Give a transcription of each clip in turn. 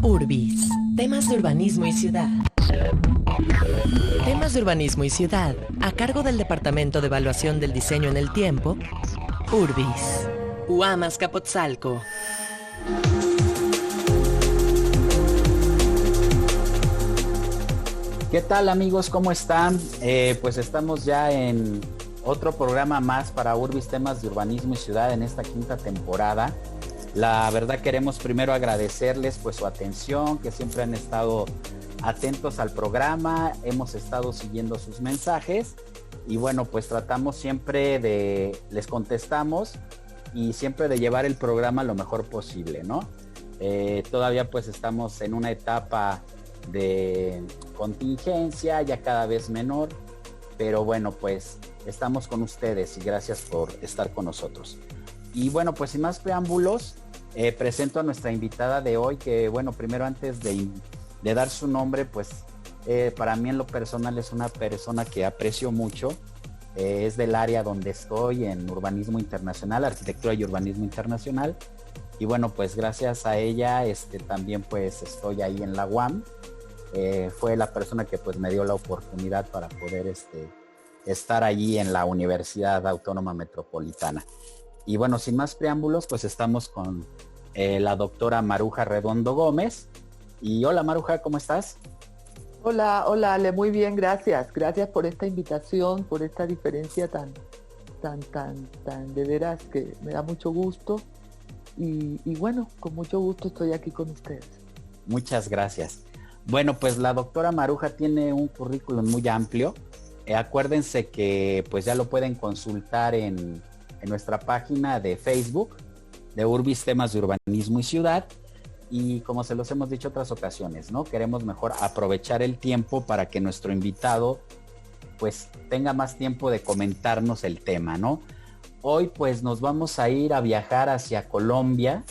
Urbis. Temas de urbanismo y ciudad. Temas de urbanismo y ciudad, a cargo del Departamento de Evaluación del Diseño en el Tiempo, Urbis. UAM Azcapotzalco. ¿Qué tal, amigos? ¿Cómo están? Pues estamos ya en otro programa más para Urbis, temas de urbanismo y ciudad en esta quinta temporada. La verdad queremos primero agradecerles pues su atención, que siempre han estado atentos al programa, hemos estado siguiendo sus mensajes y bueno, pues tratamos siempre les contestamos y siempre de llevar el programa lo mejor posible, ¿no? Todavía pues estamos en una etapa de contingencia ya cada vez menor, pero bueno, pues estamos con ustedes y gracias por estar con nosotros. Y bueno, pues sin más preámbulos, presento a nuestra invitada de hoy, que bueno, primero antes de dar su nombre, pues para mí en lo personal es una persona que aprecio mucho, es del área donde estoy, en urbanismo internacional, arquitectura y urbanismo internacional, y bueno, pues gracias a ella también pues estoy ahí en la UAM. Fue la persona que pues me dio la oportunidad para poder estar allí en la Universidad Autónoma Metropolitana. Y bueno, sin más preámbulos, pues estamos con la doctora Maruja Redondo Gómez. Y hola Maruja, ¿cómo estás? Hola, Ale, muy bien, gracias. Gracias por esta invitación, por esta diferencia tan de veras que me da mucho gusto. Y bueno, con mucho gusto estoy aquí con ustedes. Muchas gracias. Bueno, pues la doctora Maruja tiene un currículum muy amplio. Acuérdense que pues ya lo pueden consultar en nuestra página de Facebook de Urbis, temas de urbanismo y ciudad. Y como se los hemos dicho otras ocasiones, ¿no? Queremos mejor aprovechar el tiempo para que nuestro invitado pues tenga más tiempo de comentarnos el tema, ¿no? Hoy pues nos vamos a ir a viajar hacia Colombia,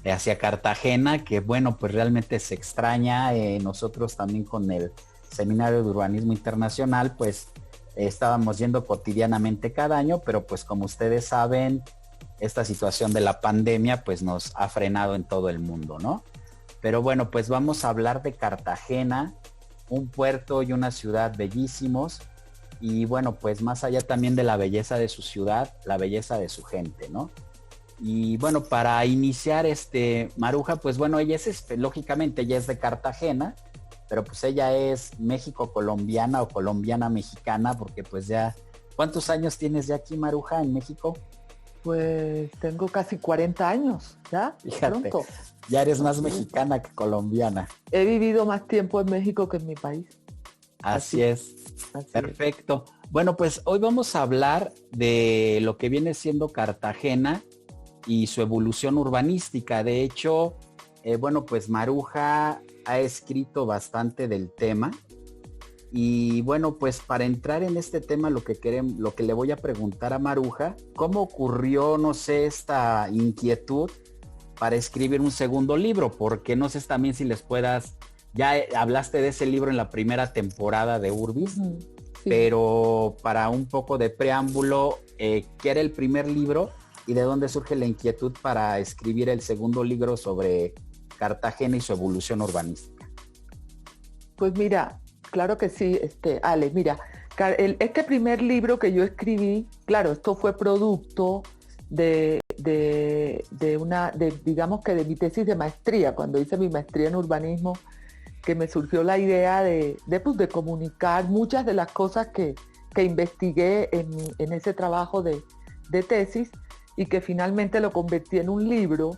hacia Cartagena, que bueno, pues realmente se extraña. Nosotros también con el Seminario de Urbanismo Internacional, pues estábamos yendo cotidianamente cada año, pero pues como ustedes saben, esta situación de la pandemia pues nos ha frenado en todo el mundo, ¿no? Pero bueno, pues vamos a hablar de Cartagena, un puerto y una ciudad bellísimos, y bueno, pues más allá también de la belleza de su ciudad, la belleza de su gente, ¿no? Y bueno, para iniciar Maruja, pues bueno, ella lógicamente ella es de Cartagena, pero pues ella es México-colombiana o colombiana-mexicana, porque pues ya, ¿cuántos años tienes ya aquí, Maruja, en México? Pues tengo casi 40 años, ¿ya? Fíjate, pronto. Ya eres más mexicana que colombiana. He vivido más tiempo en México que en mi país. Así es. Perfecto. Bueno, pues hoy vamos a hablar de lo que viene siendo Cartagena y su evolución urbanística. De hecho, bueno, pues Maruja ha escrito bastante del tema. Y bueno, pues para entrar en este tema, lo que le voy a preguntar a Maruja, ¿cómo ocurrió, no sé, esta inquietud para escribir un segundo libro? Porque no sé también si les puedas, ya hablaste de ese libro en la primera temporada de Urbis, sí. Pero para un poco de preámbulo, ¿qué era el primer libro y de dónde surge la inquietud para escribir el segundo libro sobre Cartagena y su evolución urbanística? Pues mira, claro que sí, Ale, mira, este primer libro que yo escribí, claro, esto fue producto digamos que de mi tesis de maestría, cuando hice mi maestría en urbanismo, que me surgió la idea de comunicar muchas de las cosas que investigué en ese trabajo de tesis y que finalmente lo convertí en un libro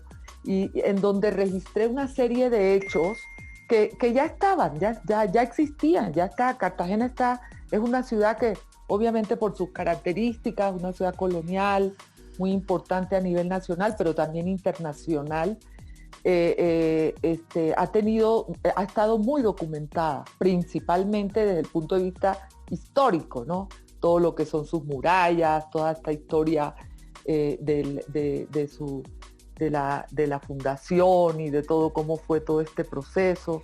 y en donde registré una serie de hechos que ya estaban, ya existían, ya está. Cartagena es una ciudad que obviamente por sus características, una ciudad colonial, muy importante a nivel nacional, pero también internacional, ha estado muy documentada, principalmente desde el punto de vista histórico, ¿no? Todo lo que son sus murallas, toda esta historia de la fundación y de todo cómo fue todo este proceso.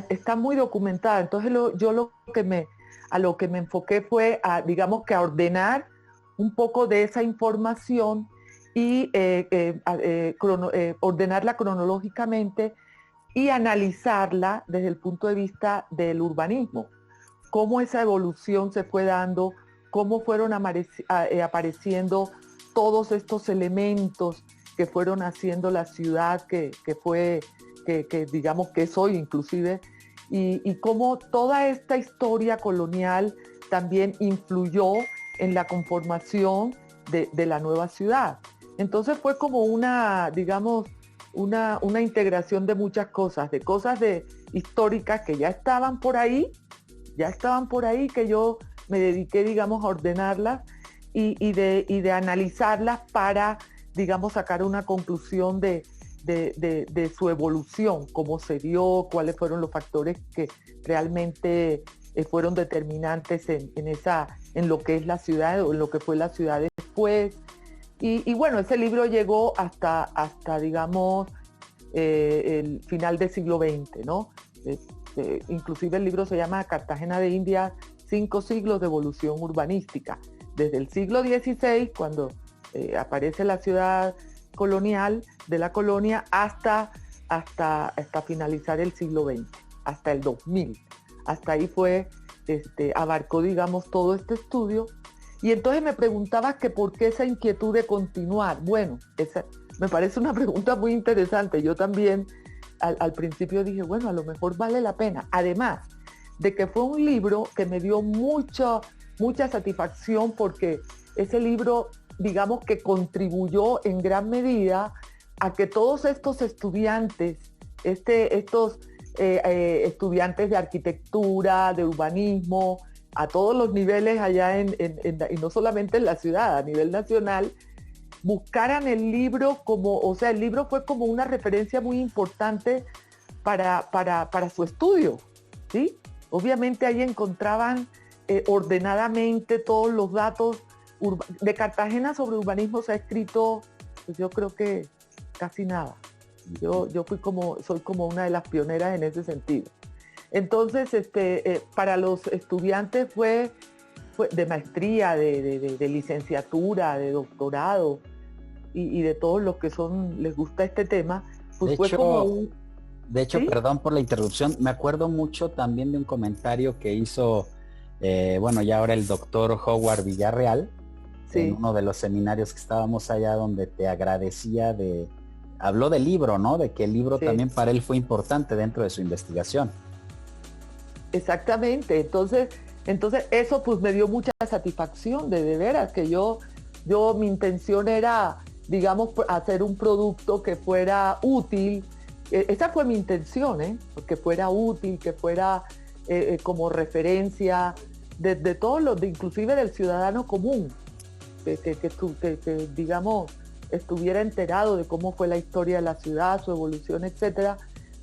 Está muy documentada. Entonces a lo que me enfoqué fue digamos que a ordenar un poco de esa información y ordenarla cronológicamente y analizarla desde el punto de vista del urbanismo, cómo esa evolución se fue dando, cómo fueron apareciendo todos estos elementos que fueron haciendo la ciudad que digamos que es hoy inclusive, y cómo toda esta historia colonial también influyó en la conformación de la nueva ciudad. Entonces fue como una, digamos, una integración de muchas cosas, históricas que ya estaban por ahí, que yo me dediqué, digamos, a ordenarlas y de analizarlas para, digamos, sacar una conclusión de su evolución, cómo se dio, cuáles fueron los factores que realmente fueron determinantes en lo que es la ciudad o en lo que fue la ciudad después. Y bueno, ese libro llegó hasta digamos, el final del siglo XX, ¿no? Inclusive el libro se llama Cartagena de Indias, 5 siglos de evolución urbanística. Desde el siglo XVI, cuando aparece la ciudad colonial de la colonia, hasta finalizar el siglo XX, hasta el 2000. Hasta ahí abarcó, digamos, todo este estudio. Y entonces me preguntabas que por qué esa inquietud de continuar. Bueno, esa me parece una pregunta muy interesante. Yo también al principio dije, bueno, a lo mejor vale la pena. Además de que fue un libro que me dio mucha satisfacción, porque ese libro, digamos, que contribuyó en gran medida a que todos estos estudiantes, estudiantes de arquitectura, de urbanismo, a todos los niveles allá y no solamente en la ciudad, a nivel nacional, buscaran el libro el libro fue como una referencia muy importante para su estudio, ¿sí? Obviamente ahí encontraban ordenadamente todos los datos. De Cartagena sobre urbanismo se ha escrito, pues yo creo que casi nada. Yo soy como una de las pioneras en ese sentido. Entonces, para los estudiantes fue de maestría, de licenciatura, de doctorado y de todos los que les gusta este tema, pues fue como un... De hecho, ¿sí? Perdón por la interrupción, me acuerdo mucho también de un comentario que hizo, ya ahora el doctor Howard Villarreal, sí, en uno de los seminarios que estábamos allá, donde te agradecía habló del libro, ¿no? De que el libro sí, también para él fue importante dentro de su investigación. Exactamente, entonces eso pues me dio mucha satisfacción, de veras, que yo mi intención era, digamos, hacer un producto que fuera útil. Esa fue mi intención, que fuera útil, que fuera como referencia de todos inclusive del ciudadano común, que digamos, estuviera enterado de cómo fue la historia de la ciudad, su evolución, etcétera.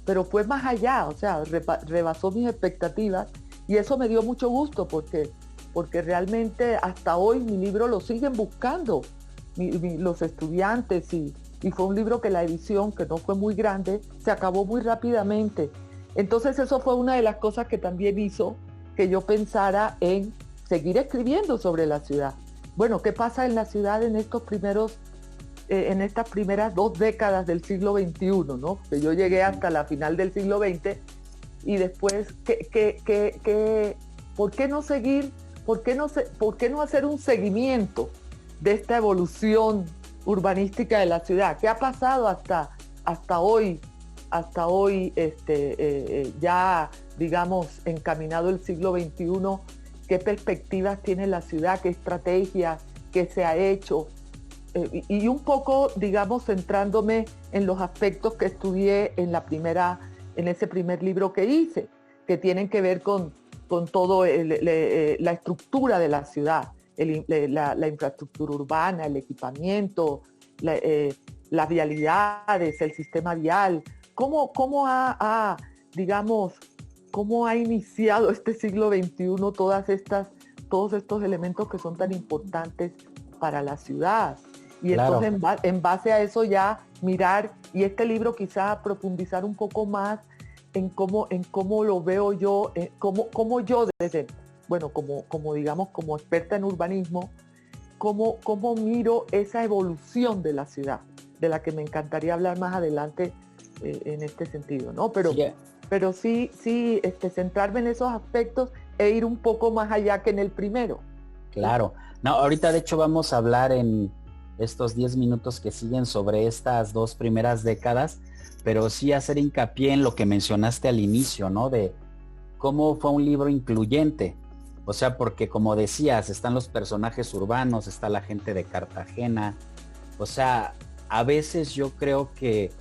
Pero fue más allá, o sea, rebasó mis expectativas, y eso me dio mucho gusto porque realmente hasta hoy mi libro lo siguen buscando los estudiantes, y fue un libro que la edición, que no fue muy grande, se acabó muy rápidamente. Entonces eso fue una de las cosas que también hizo que yo pensara en seguir escribiendo sobre la ciudad. Bueno, ¿qué pasa en la ciudad en estas primeras 2 décadas del siglo XXI, ¿no? Que yo llegué hasta la final del siglo XX, y después, ¿por qué no seguir? ¿Por qué no hacer un seguimiento de esta evolución urbanística de la ciudad? ¿Qué ha pasado hasta hoy, ya, digamos, encaminado el siglo XXI? ¿Qué perspectivas tiene la ciudad? ¿Qué estrategias? ¿Qué se ha hecho? Y un poco, digamos, centrándome en los aspectos que estudié en ese primer libro que hice, que tienen que ver con todo la estructura de la ciudad, la infraestructura urbana, el equipamiento, las vialidades, el sistema vial, cómo ha iniciado este siglo XXI todos estos elementos que son tan importantes para la ciudad. Y claro, entonces en base a eso ya mirar, y este libro quizá profundizar un poco más en cómo lo veo yo, cómo yo desde, como experta en urbanismo, cómo miro esa evolución de la ciudad, de la que me encantaría hablar más adelante en este sentido, ¿no? Sí, Pero sí, centrarme en esos aspectos e ir un poco más allá que en el primero. claro. No, ahorita de hecho vamos a hablar en estos 10 minutos que siguen sobre estas 2 primeras décadas, pero sí hacer hincapié en lo que mencionaste al inicio, ¿no? De cómo fue un libro incluyente. O sea, porque como decías, están los personajes urbanos, está la gente de Cartagena. O sea, a veces yo creo que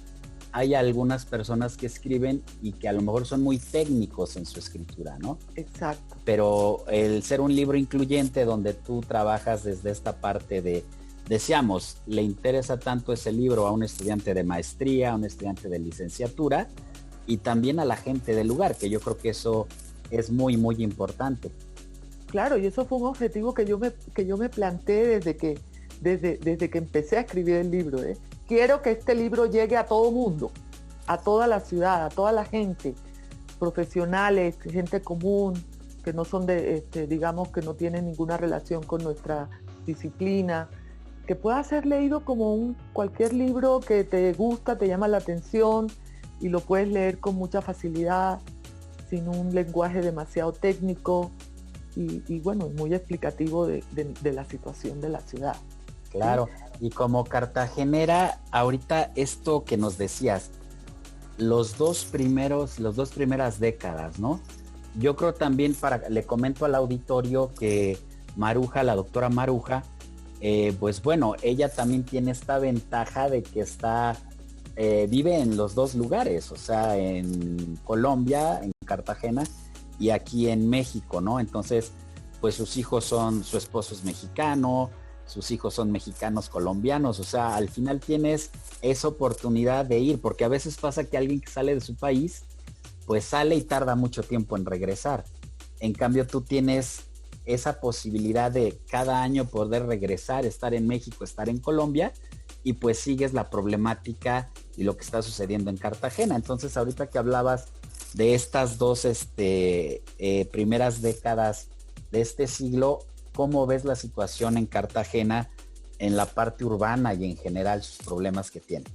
hay algunas personas que escriben y que a lo mejor son muy técnicos en su escritura, ¿no? Exacto. Pero el ser un libro incluyente donde tú trabajas desde esta parte de, decíamos, le interesa tanto ese libro a un estudiante de maestría, a un estudiante de licenciatura y también a la gente del lugar, que yo creo que eso es muy, muy importante. Claro, y eso fue un objetivo que yo me planteé desde que empecé a escribir el libro, ¿eh? Quiero que este libro llegue a todo mundo, a toda la ciudad, a toda la gente, profesionales, gente común, que no son digamos, que no tienen ninguna relación con nuestra disciplina, que pueda ser leído como cualquier libro que te gusta, te llama la atención y lo puedes leer con mucha facilidad, sin un lenguaje demasiado técnico y bueno, muy explicativo de la situación de la ciudad. Claro, y como cartagenera, ahorita esto que nos decías, las dos primeras décadas, ¿no? Yo creo también le comento al auditorio que Maruja, la doctora Maruja, pues bueno, ella también tiene esta ventaja de que vive en los dos lugares, o sea, en Colombia, en Cartagena, y aquí en México, ¿no? Entonces, pues su esposo es mexicano, sus hijos son mexicanos colombianos, o sea, al final tienes esa oportunidad de ir, porque a veces pasa que alguien que sale de su país, pues sale y tarda mucho tiempo en regresar. En cambio, tú tienes esa posibilidad de cada año poder regresar, estar en México, estar en Colombia, y pues sigues la problemática y lo que está sucediendo en Cartagena. Entonces, ahorita que hablabas de estas dos primeras décadas de este siglo, ¿cómo ves la situación en Cartagena en la parte urbana y en general sus problemas que tiene?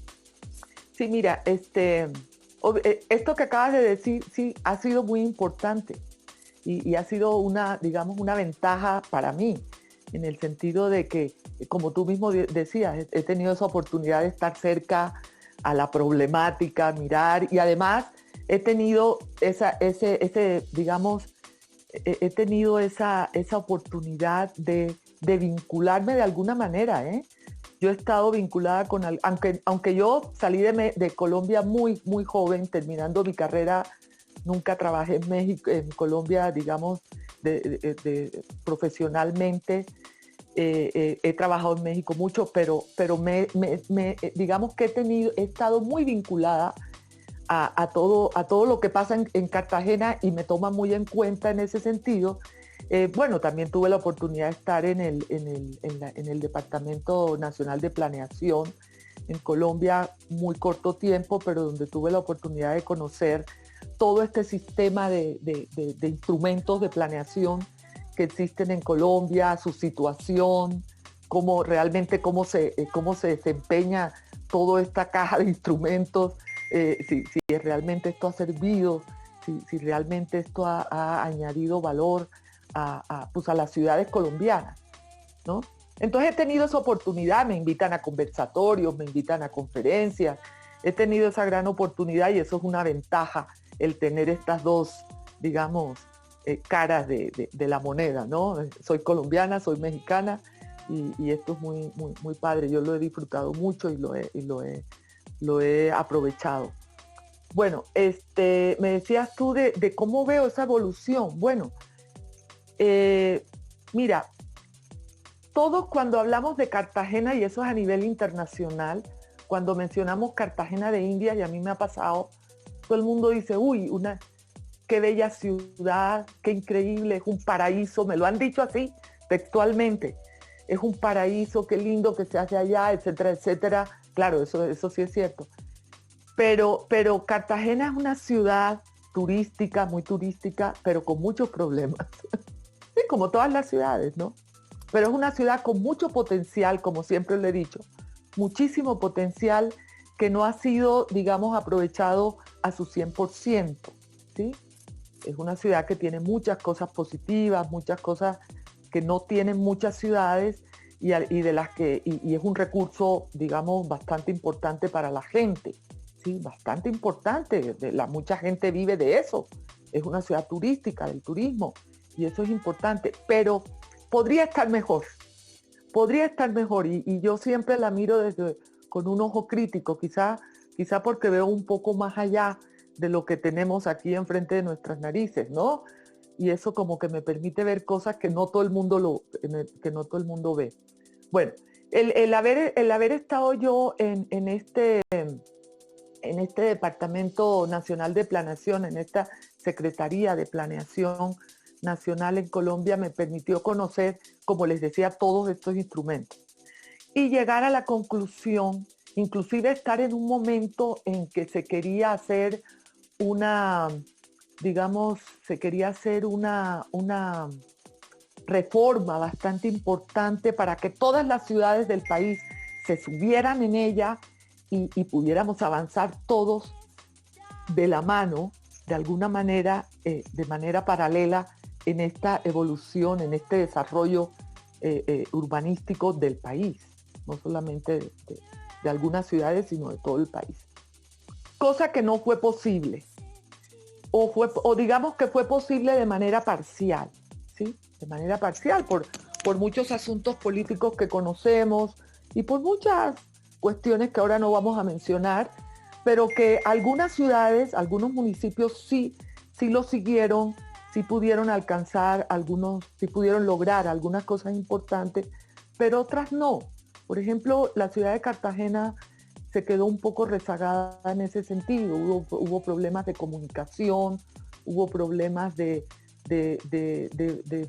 Sí, mira, esto que acabas de decir, sí, ha sido muy importante y ha sido digamos, una ventaja para mí, en el sentido de que, como tú mismo decías, he tenido esa oportunidad de estar cerca a la problemática, mirar, y además he tenido he tenido esa oportunidad de vincularme de alguna manera, ¿eh? Yo he estado vinculada aunque yo salí de Colombia muy, muy joven, terminando mi carrera, nunca trabajé en México, en Colombia, digamos, profesionalmente. He trabajado en México mucho, pero digamos que he estado muy vinculada a todo lo que pasa en Cartagena y me toma muy en cuenta en ese sentido. Bueno, también tuve la oportunidad de estar en el Departamento Nacional de Planeación en Colombia, muy corto tiempo, pero donde tuve la oportunidad de conocer todo este sistema de instrumentos de planeación que existen en Colombia, su situación, cómo se desempeña toda esta caja de instrumentos, si realmente esto ha servido, si realmente esto ha añadido valor pues a las ciudades colombianas, ¿no? Entonces he tenido esa oportunidad, me invitan a conversatorios, me invitan a conferencias, he tenido esa gran oportunidad y eso es una ventaja, el tener estas dos, digamos, caras de la moneda, ¿no? Soy colombiana, soy mexicana y esto es muy, muy, muy padre. Yo lo he disfrutado mucho y lo he aprovechado. Bueno, me decías tú de cómo veo esa evolución. Bueno, mira, todos cuando hablamos de Cartagena, y eso es a nivel internacional, cuando mencionamos Cartagena de Indias, y a mí me ha pasado, todo el mundo dice, uy, qué bella ciudad, qué increíble, es un paraíso, me lo han dicho así textualmente, es un paraíso, qué lindo que se hace allá, etcétera, etcétera. Claro, eso sí es cierto. Pero Cartagena es una ciudad turística, muy turística, pero con muchos problemas. Sí, como todas las ciudades, ¿no? Pero es una ciudad con mucho potencial, como siempre lo he dicho, muchísimo potencial que no ha sido, digamos, aprovechado a su 100%, ¿sí? Es una ciudad que tiene muchas cosas positivas, muchas cosas que no tienen muchas ciudades y es un recurso, digamos, bastante importante para la gente, ¿sí? Bastante importante. Mucha gente vive de eso. Es una ciudad turística, del turismo, y eso es importante. Pero podría estar mejor. Podría estar mejor y yo siempre la miro con un ojo crítico, quizá porque veo un poco más allá de lo que tenemos aquí enfrente de nuestras narices, ¿no? Y eso como que me permite ver cosas que no todo el mundo ve. Bueno, el haber estado yo en este Departamento Nacional de Planeación, en esta Secretaría de Planeación Nacional en Colombia, me permitió conocer, como les decía, todos estos instrumentos y llegar a la conclusión, inclusive estar en un momento en que se quería hacer una reforma bastante importante para que todas las ciudades del país se subieran en ella y pudiéramos avanzar todos de la mano, de alguna manera, de manera paralela en esta evolución, en este desarrollo urbanístico del país, no solamente de algunas ciudades, sino de todo el país. Cosa que no fue posible, o digamos que fue posible de manera parcial, ¿sí? De manera parcial, por muchos asuntos políticos que conocemos y por muchas cuestiones que ahora no vamos a mencionar, pero que algunas ciudades, algunos municipios sí lo siguieron, sí pudieron alcanzar sí pudieron lograr algunas cosas importantes, pero otras no. Por ejemplo, la ciudad de Cartagena se quedó un poco rezagada en ese sentido. Hubo problemas de comunicación, hubo problemas de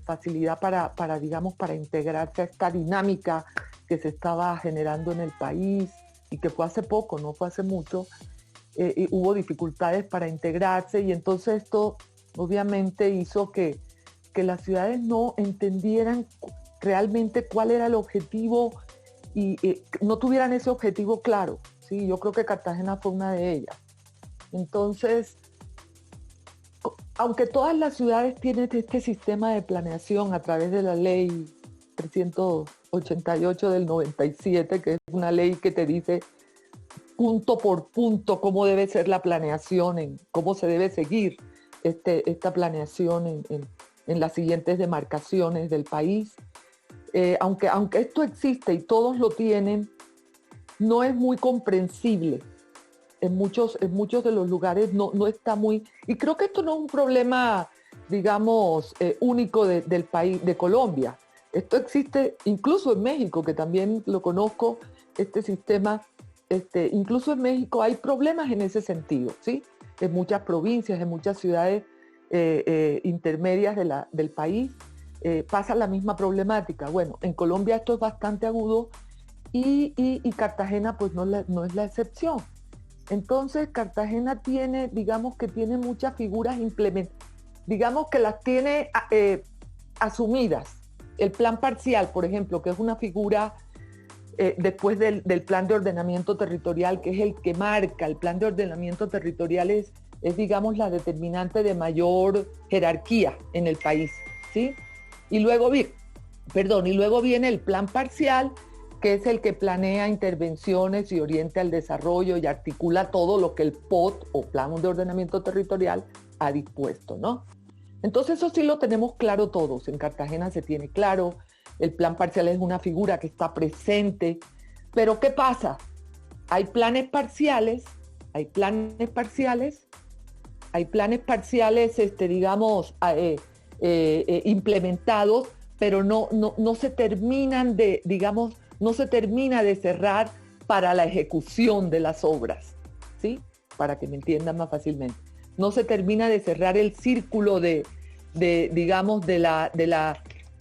facilidad para integrarse a esta dinámica que se estaba generando en el país y que fue hace poco, no fue hace mucho. Hubo dificultades para integrarse y entonces esto obviamente hizo que las ciudades no entendieran realmente cuál era el objetivo y no tuvieran ese objetivo claro. Sí, yo creo que Cartagena fue una de ellas. Entonces, aunque todas las ciudades tienen este sistema de planeación a través de la ley 388 del 97, que es una ley que te dice punto por punto cómo debe ser la planeación, cómo se debe seguir esta planeación en las siguientes demarcaciones del país. Aunque esto existe y todos lo tienen, no es muy comprensible. En muchos de los lugares no está muy... Y creo que esto no es un problema, digamos, único del país, de Colombia. Esto existe incluso en México, que también lo conozco, este sistema. Incluso en México hay problemas en ese sentido, ¿sí? En muchas provincias, en muchas ciudades intermedias del país pasa la misma problemática. Bueno, en Colombia esto es bastante agudo y Cartagena pues no es la excepción. Entonces Cartagena tiene, digamos que tiene muchas figuras digamos que las tiene asumidas. El plan parcial, por ejemplo, que es una figura después del plan de ordenamiento territorial, que es el que marca. El plan de ordenamiento territorial es digamos, la determinante de mayor jerarquía en el país, ¿sí? Y luego viene el plan parcial, que es el que planea intervenciones y orienta el desarrollo y articula todo lo que el POT o Plan de Ordenamiento Territorial ha dispuesto, ¿no? Entonces eso sí lo tenemos claro todos. En Cartagena se tiene claro, el plan parcial es una figura que está presente, pero ¿qué pasa? Hay planes parciales, digamos, implementados, pero no se terminan de, digamos, no se termina de cerrar para la ejecución de las obras, ¿sí? Para que me entiendan más fácilmente. No se termina de cerrar el círculo de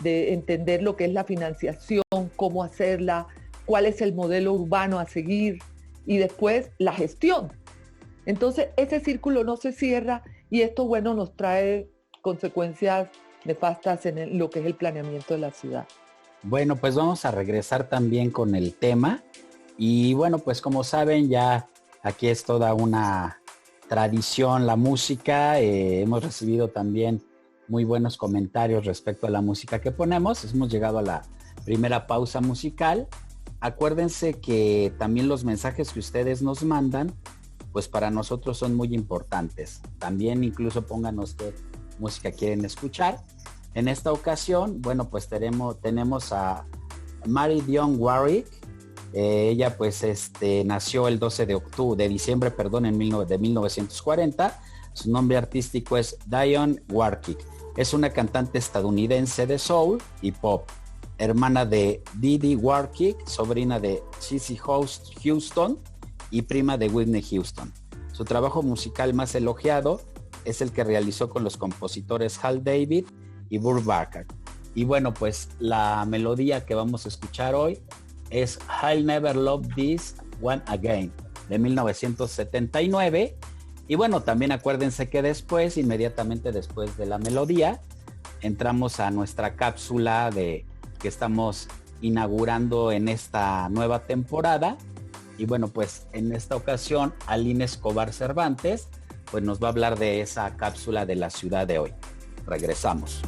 entender lo que es la financiación, cómo hacerla, cuál es el modelo urbano a seguir y después la gestión. Entonces, ese círculo no se cierra y esto, bueno, nos trae consecuencias nefastas en lo que es el planeamiento de la ciudad. Bueno, pues vamos a regresar también con el tema. Y bueno, pues como saben, ya Aquí es toda una tradición la música. Hemos recibido también muy buenos comentarios respecto a la música que ponemos. Hemos llegado a la primera pausa musical. Acuérdense que también los mensajes que ustedes nos mandan, pues para nosotros son muy importantes. También incluso pónganos qué música quieren escuchar. En esta ocasión, bueno, pues tenemos a Mary Dionne Warwick. Ella pues nació el 12 de diciembre, de 1940. Su nombre artístico es Dionne Warwick. Es una cantante estadounidense de soul y pop, hermana de Dee Dee Warwick, sobrina de Cissy Houston y prima de Whitney Houston. Su trabajo musical más elogiado es el que realizó con los compositores Hal David y Burt Bacharach. Y bueno, pues la melodía que vamos a escuchar hoy es I'll Never Love This One Again, de 1979. Y bueno, también acuérdense que inmediatamente después de la melodía, entramos a nuestra cápsula que estamos inaugurando en esta nueva temporada. Y bueno, pues en esta ocasión, Aline Escobar Cervantes, pues nos va a hablar de esa cápsula de la ciudad de hoy. Regresamos.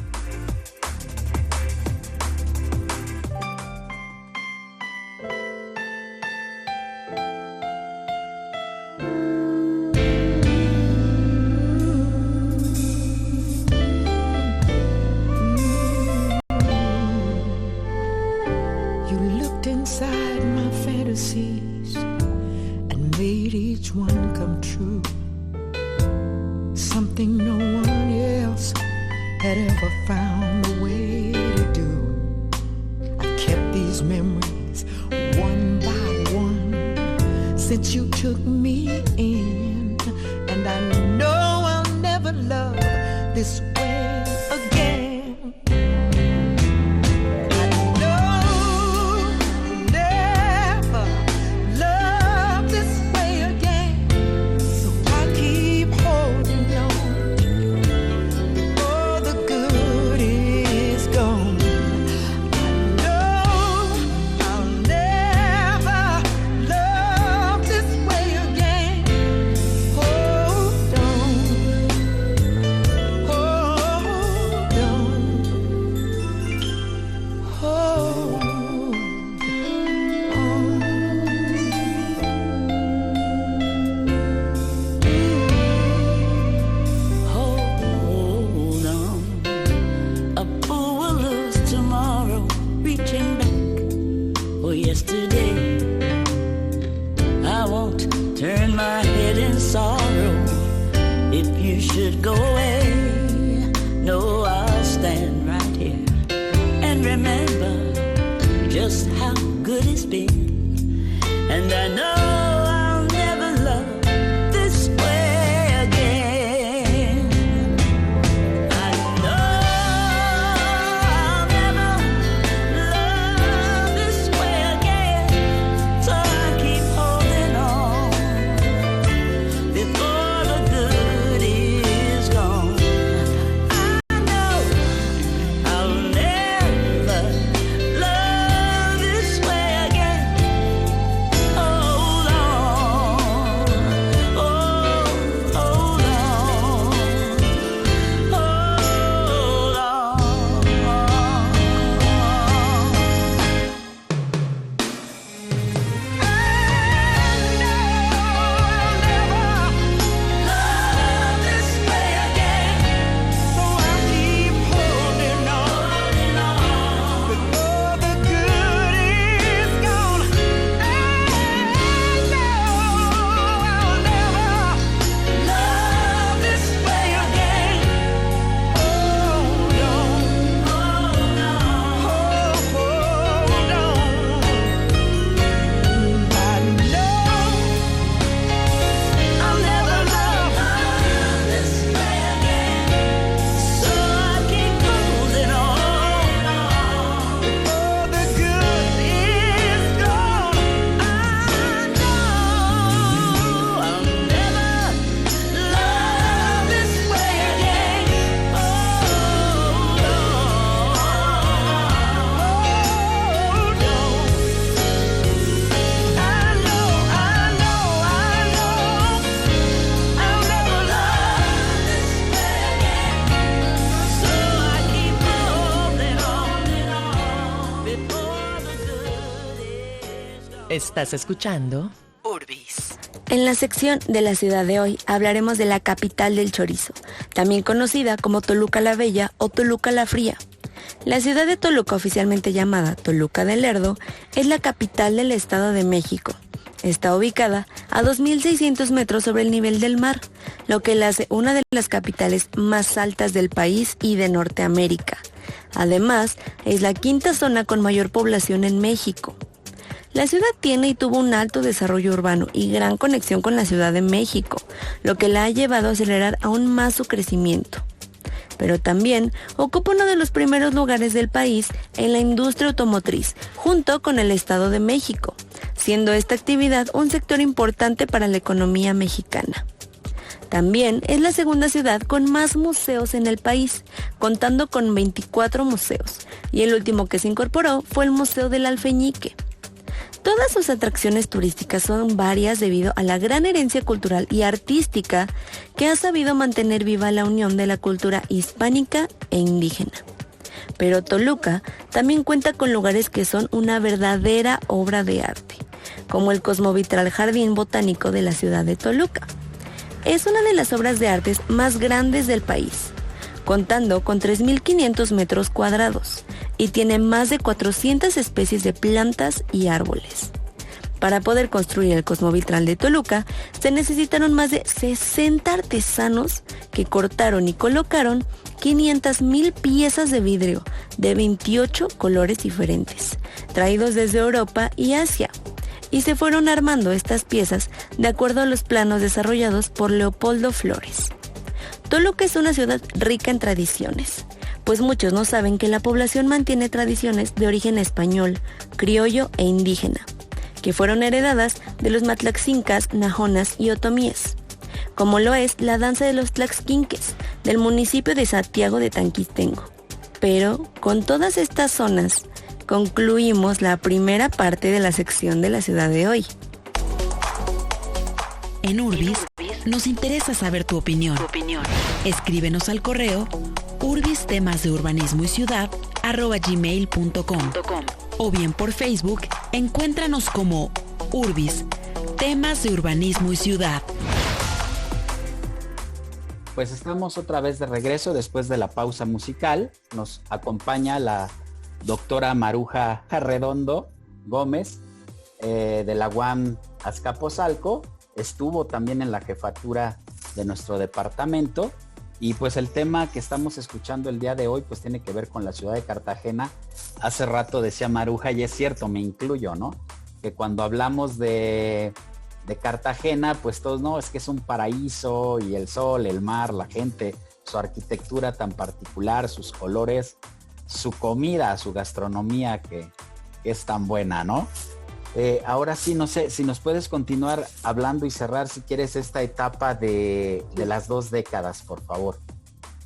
Oh Estás escuchando Urbis. En la sección de la ciudad de hoy hablaremos de la capital del chorizo, también conocida como Toluca la Bella o Toluca la Fría. La ciudad de Toluca, oficialmente llamada Toluca del Lerdo, es la capital del Estado de México. Está ubicada a 2.600 metros sobre el nivel del mar, lo que la hace una de las capitales más altas del país y de Norteamérica. Además, es la quinta zona con mayor población en México. La ciudad tiene y tuvo un alto desarrollo urbano y gran conexión con la Ciudad de México, lo que la ha llevado a acelerar aún más su crecimiento. Pero también ocupa uno de los primeros lugares del país en la industria automotriz, junto con el Estado de México, siendo esta actividad un sector importante para la economía mexicana. También es la segunda ciudad con más museos en el país, contando con 24 museos, y el último que se incorporó fue el Museo del Alfeñique. Todas sus atracciones turísticas son varias debido a la gran herencia cultural y artística que ha sabido mantener viva la unión de la cultura hispánica e indígena. Pero Toluca también cuenta con lugares que son una verdadera obra de arte, como el Cosmovitral Jardín Botánico de la ciudad de Toluca. Es una de las obras de arte más grandes del país, contando con 3.500 metros cuadrados y tiene más de 400 especies de plantas y árboles. Para poder construir el Cosmovitral de Toluca, se necesitaron más de 60 artesanos que cortaron y colocaron 500,000 piezas de vidrio de 28 colores diferentes, traídos desde Europa y Asia. Y se fueron armando estas piezas de acuerdo a los planos desarrollados por Leopoldo Flores. Toluca es una ciudad rica en tradiciones, pues muchos no saben que la población mantiene tradiciones de origen español, criollo e indígena, que fueron heredadas de los matlaxincas, najonas y otomíes, como lo es la danza de los tlaxquinques del municipio de Santiago de Tanquistengo. Pero con todas estas zonas, concluimos la primera parte de la sección de la ciudad de hoy. En Urbis nos interesa saber tu opinión. Escríbenos al correo urbistemasdeurbanismoyciudad@gmail.com o bien por Facebook, encuéntranos como Urbis, temas de urbanismo y ciudad. Pues estamos otra vez de regreso después de la pausa musical. Nos acompaña la doctora Maruja Arredondo Gómez de la UAM Azcapotzalco. Estuvo también en la jefatura de nuestro departamento y pues el tema que estamos escuchando el día de hoy pues tiene que ver con la ciudad de Cartagena. Hace rato decía Maruja, y es cierto, me incluyo, ¿no? Que cuando hablamos de Cartagena, pues todos, no, es que es un paraíso y el sol, el mar, la gente, su arquitectura tan particular, sus colores, su comida, su gastronomía que es tan buena, ¿no? Ahora sí, no sé, si nos puedes continuar hablando y cerrar, si quieres, esta etapa de las 2 décadas, por favor.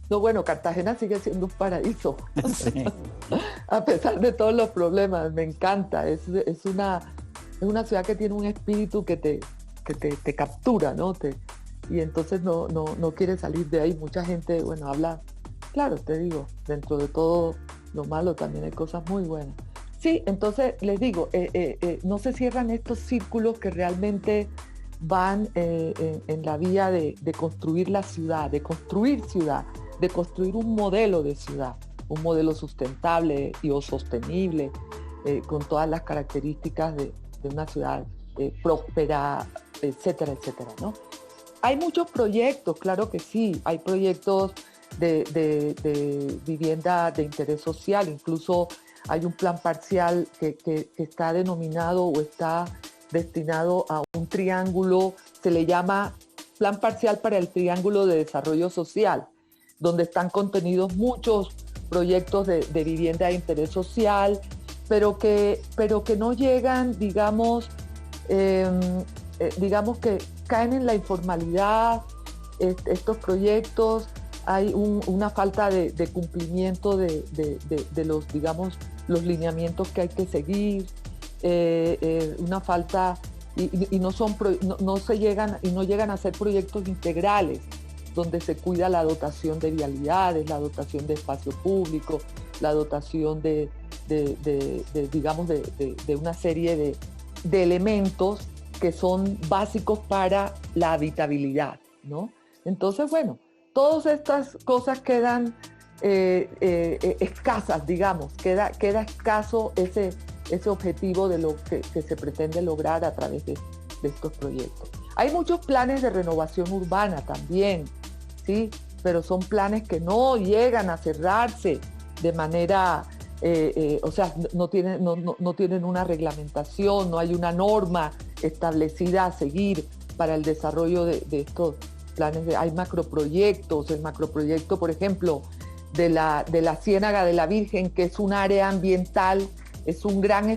No, bueno, Cartagena sigue siendo un paraíso, Sí. a pesar de todos los problemas, me encanta, es una ciudad que tiene un espíritu que te captura, ¿no? Y entonces no quiere salir de ahí. Mucha gente, bueno, habla, claro, te digo, dentro de todo lo malo también hay cosas muy buenas. Sí, entonces les digo, no se cierran estos círculos que realmente van en la vía de construir la ciudad, de construir un modelo de ciudad, un modelo sustentable y o sostenible, con todas las características de una ciudad próspera, etcétera, etcétera, ¿no? Hay muchos proyectos, claro que sí, hay proyectos de vivienda de interés social, incluso hay un plan parcial que está denominado o está destinado a un triángulo, se le llama Plan Parcial para el Triángulo de Desarrollo Social, donde están contenidos muchos proyectos de vivienda de interés social, pero que no llegan, digamos que caen en la informalidad estos proyectos. Hay una falta de cumplimiento de los, digamos, los lineamientos que hay que seguir, una falta y no llegan a ser proyectos integrales donde se cuida la dotación de vialidades, la dotación de espacio público, la dotación de una serie de elementos que son básicos para la habitabilidad, ¿no? Entonces, bueno, todas estas cosas quedan escasas, digamos, queda escaso ese objetivo de lo que se pretende lograr a través de estos proyectos. Hay muchos planes de renovación urbana también, ¿sí? Pero son planes que no llegan a cerrarse de manera, o sea, no tienen una reglamentación, no hay una norma establecida a seguir para el desarrollo de estos planes. Hay macroproyectos, el macroproyecto, por ejemplo, de la Ciénaga de la Virgen, que es un área ambiental, es un gran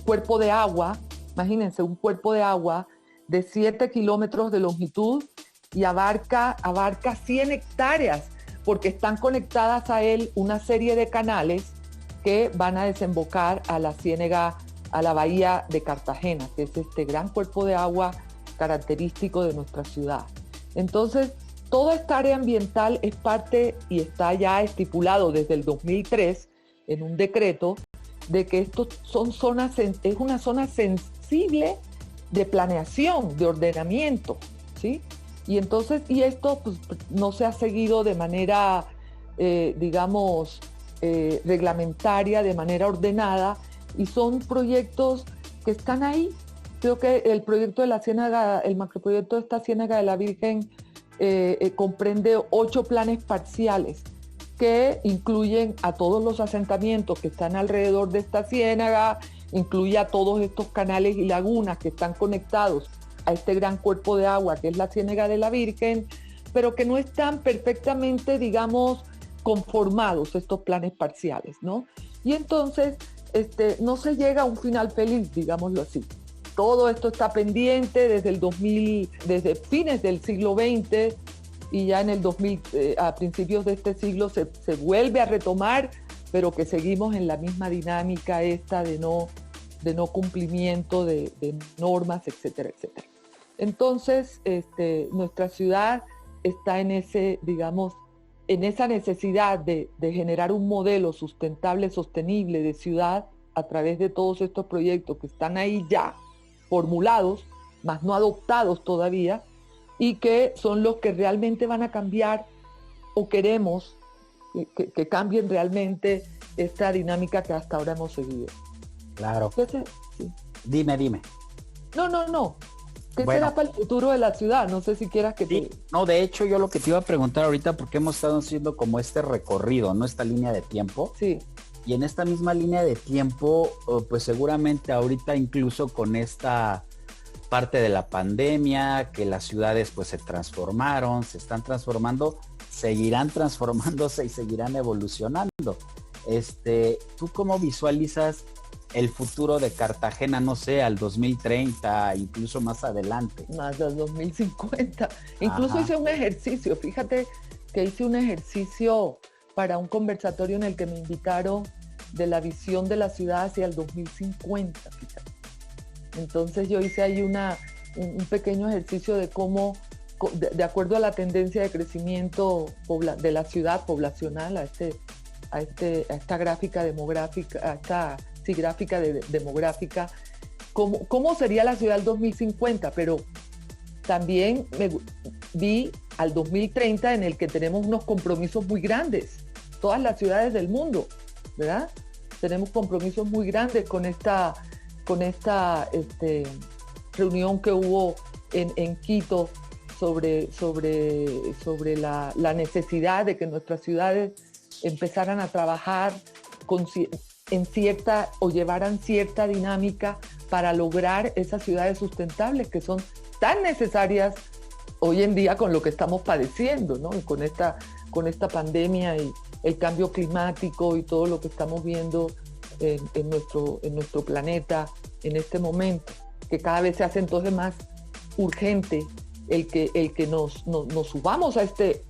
cuerpo de agua, imagínense, un cuerpo de agua de 7 kilómetros de longitud y abarca 100 hectáreas, porque están conectadas a él una serie de canales que van a desembocar a la ciénaga, a la bahía de Cartagena, que es este gran cuerpo de agua característico de nuestra ciudad. Entonces, toda esta área ambiental es parte y está ya estipulado desde el 2003 en un decreto de que estos son zonas, es una zona sensible de planeación, de ordenamiento, ¿sí? Y entonces, y esto pues, no se ha seguido de manera, reglamentaria, de manera ordenada, y son proyectos que están ahí. Creo que el proyecto de la Ciénaga, el macroproyecto de esta Ciénaga de la Virgen, comprende 8 planes parciales que incluyen a todos los asentamientos que están alrededor de esta ciénaga, incluye a todos estos canales y lagunas que están conectados a este gran cuerpo de agua que es la Ciénaga de la Virgen, pero que no están perfectamente, digamos, conformados estos planes parciales, ¿no? Y entonces no se llega a un final feliz, digámoslo así. Todo esto está pendiente desde fines del siglo XX, y ya en el 2000, a principios de este siglo se vuelve a retomar, pero que seguimos en la misma dinámica esta de no cumplimiento de normas, etcétera, etcétera. Entonces, nuestra ciudad está en esa necesidad de generar un modelo sustentable, sostenible de ciudad a través de todos estos proyectos que están ahí ya formulados, más no adoptados todavía, y que son los que realmente van a cambiar, o queremos que cambien realmente esta dinámica que hasta ahora hemos seguido. Claro. Entonces, sí. Dime. No. ¿Qué será para el futuro de la ciudad? No sé si quieras que sí, no, de hecho yo lo que te iba a preguntar ahorita, porque hemos estado haciendo como este recorrido, ¿no? Esta línea de tiempo. Sí. Y en esta misma línea de tiempo, pues seguramente ahorita incluso con esta parte de la pandemia, que las ciudades pues se están transformando, seguirán transformándose y seguirán evolucionando. ¿Tú cómo visualizas el futuro de Cartagena, no sé, al 2030, incluso más adelante? Más al 2050. Incluso hice un ejercicio, fíjate que hice un ejercicio para un conversatorio en el que me invitaron de la visión de la ciudad hacia el 2050, fíjate. Entonces yo hice ahí un pequeño ejercicio de cómo, de acuerdo a la tendencia de crecimiento de la ciudad poblacional, a esta gráfica demográfica, demográfica, cómo sería la ciudad del 2050, pero también vi al 2030 en el que tenemos unos compromisos muy grandes, todas las ciudades del mundo, ¿verdad? Tenemos compromisos muy grandes con esta reunión que hubo en Quito sobre la necesidad de que nuestras ciudades empezaran a trabajar llevaran cierta dinámica para lograr esas ciudades sustentables que son tan necesarias hoy en día con lo que estamos padeciendo, ¿no? Y con esta pandemia y el cambio climático y todo lo que estamos viendo en nuestro planeta en este momento, que cada vez se hace entonces más urgente el que nos subamos a este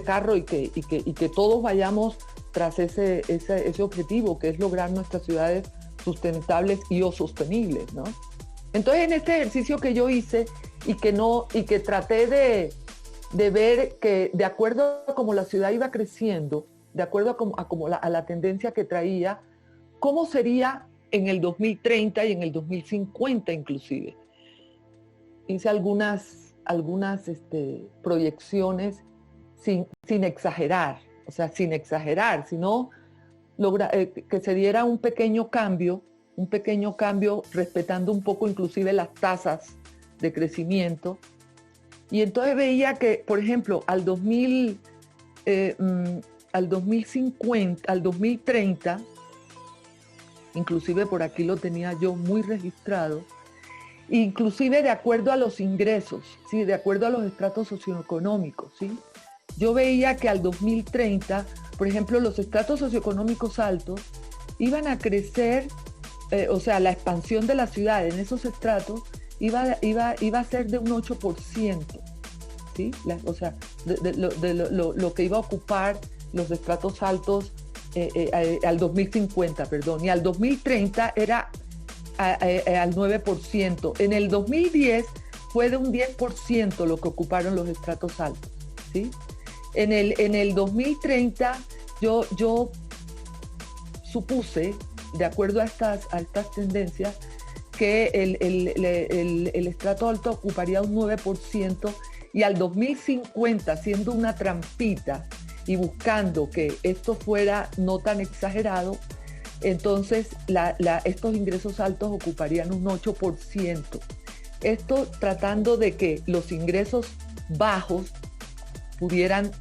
carro y que todos vayamos tras ese objetivo, que es lograr nuestras ciudades sustentables y o sostenibles, ¿no? Entonces, en este ejercicio que yo hice y que traté de ver que de acuerdo a cómo la ciudad iba creciendo, de acuerdo a la tendencia que traía, cómo sería en el 2030 y en el 2050 inclusive. Hice algunas proyecciones sin exagerar, sino que se diera un pequeño cambio respetando un poco inclusive las tasas de crecimiento. Y entonces veía que, por ejemplo, al 2050, al 2030, inclusive por aquí lo tenía yo muy registrado, inclusive de acuerdo a los ingresos, ¿sí? De acuerdo a los estratos socioeconómicos, ¿sí? Yo veía que al 2030, por ejemplo, los estratos socioeconómicos altos iban a crecer, la expansión de la ciudad en esos estratos iba a ser de un 8%, ¿sí? Lo que iba a ocupar los estratos altos al 2050, perdón, y al 2030 era al 9%. En el 2010 fue de un 10% lo que ocuparon los estratos altos, ¿sí? En el 2030 yo supuse, de acuerdo a estas tendencias, que el estrato alto ocuparía un 9%, y al 2050, siendo una trampita y buscando que esto fuera no tan exagerado, entonces estos ingresos altos ocuparían un 8%. Esto tratando de que los ingresos bajos pudieran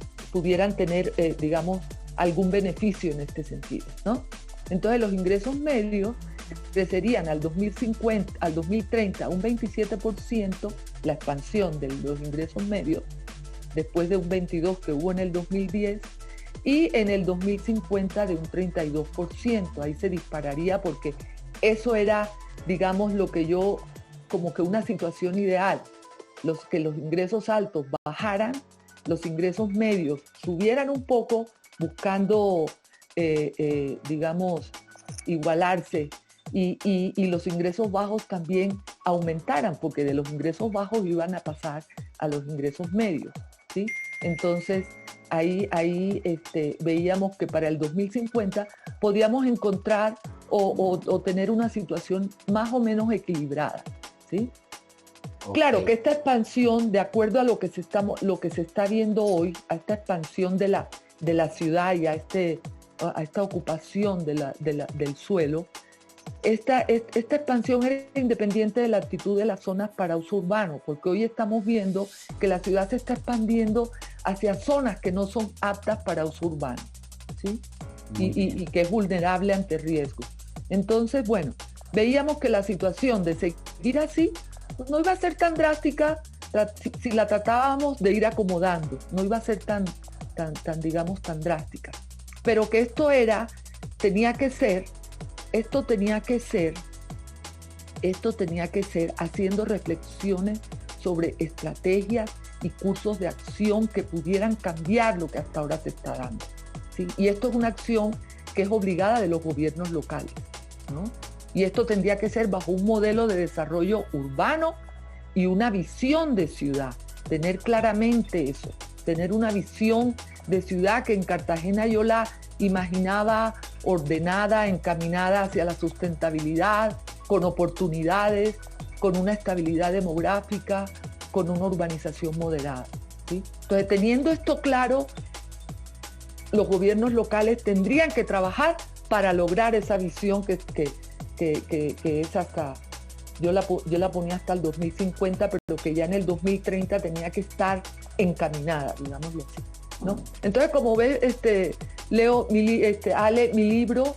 tener, algún beneficio en este sentido, ¿no? Entonces los ingresos medios crecerían al 2050, al 2030 un 27%, la expansión de los ingresos medios, después de un 22% que hubo en el 2010, y en el 2050 de un 32%. Ahí se dispararía, porque eso era, lo que yo, como que una situación ideal, que los ingresos altos bajaran, los ingresos medios subieran un poco, buscando, igualarse, y los ingresos bajos también aumentaran, porque de los ingresos bajos iban a pasar a los ingresos medios, ¿sí? Entonces, ahí veíamos que para el 2050 podíamos encontrar o tener una situación más o menos equilibrada, ¿sí? Okay. Claro que esta expansión, de acuerdo a lo que se está viendo hoy, a esta expansión de la ciudad y a esta ocupación del suelo, esta expansión es independiente de la actitud de las zonas para uso urbano, porque hoy estamos viendo que la ciudad se está expandiendo hacia zonas que no son aptas para uso urbano, ¿sí? Y que es vulnerable ante riesgos. Entonces, bueno, veíamos que la situación de seguir así no iba a ser tan drástica si la tratábamos de ir acomodando, no iba a ser tan drástica, pero que esto tenía que ser haciendo reflexiones sobre estrategias y cursos de acción que pudieran cambiar lo que hasta ahora se está dando, ¿sí? Y esto es una acción que es obligada de los gobiernos locales, ¿no? Y esto tendría que ser bajo un modelo de desarrollo urbano y una visión de ciudad, tener claramente eso, tener una visión de ciudad que en Cartagena yo la imaginaba ordenada, encaminada hacia la sustentabilidad, con oportunidades, con una estabilidad demográfica, con una urbanización moderada, ¿sí? Entonces, teniendo esto claro, los gobiernos locales tendrían que trabajar para lograr esa visión que es hasta, yo la ponía hasta el 2050, pero que ya en el 2030 tenía que estar encaminada, digámoslo así, ¿no? Entonces, como ves, Leo, Ale, mi libro